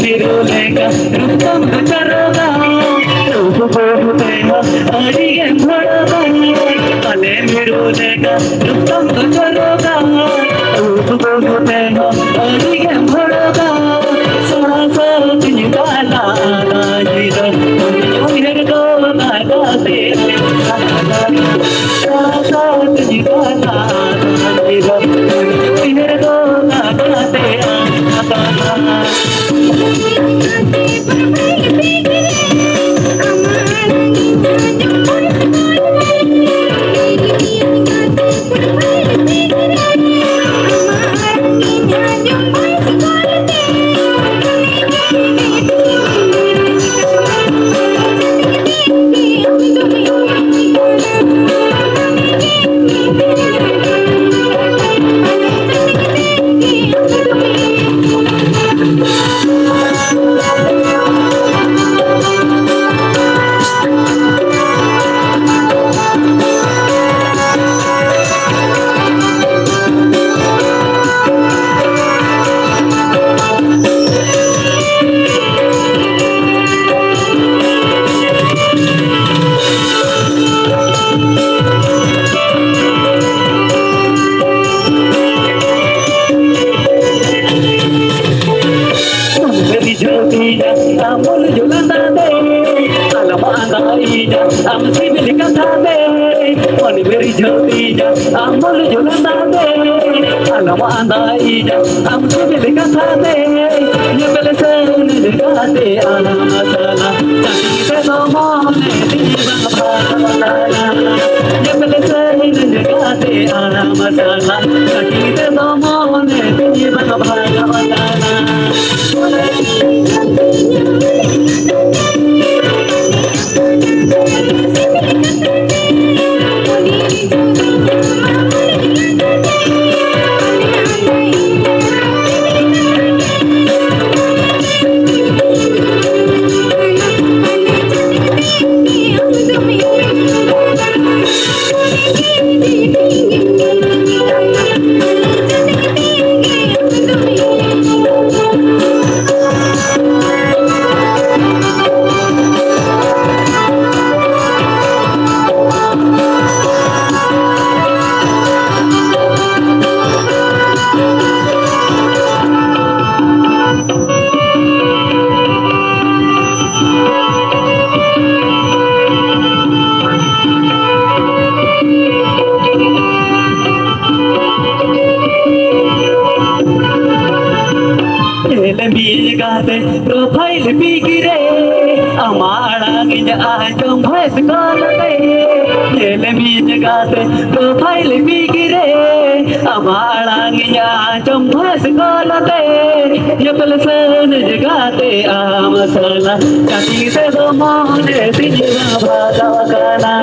मिरुलेगा रुस्तम करोगा रूप बहुतेगा अड़िगे भड़गा अले मिरुलेगा रुस्तम करोगा रूप बहुतेगा अड़िगे भड़गा सोना सोच निकाला जीरो उन्हें दो नागा तेरे सोना सोच निकाला जीरो उन्हें दो नागा तेरे amul julanda de alamana ida am sibil kata de oni meri jotija amul julanda de alamana ida am sibil kata de ye bele sen jagate alasala takite no mone diva bhatala ye bele sen jagate alasala takite no mone diva bhatala profile bigire amara ginja ajom bhais kalate yele bij gate profile bigire amara ginja ajom bhais kalate yepal sen jagate amasala kati se do mone tinja bhagavana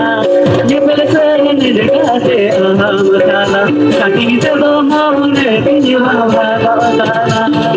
yepal sen jagate amasala kati se do mone tinja bhagavana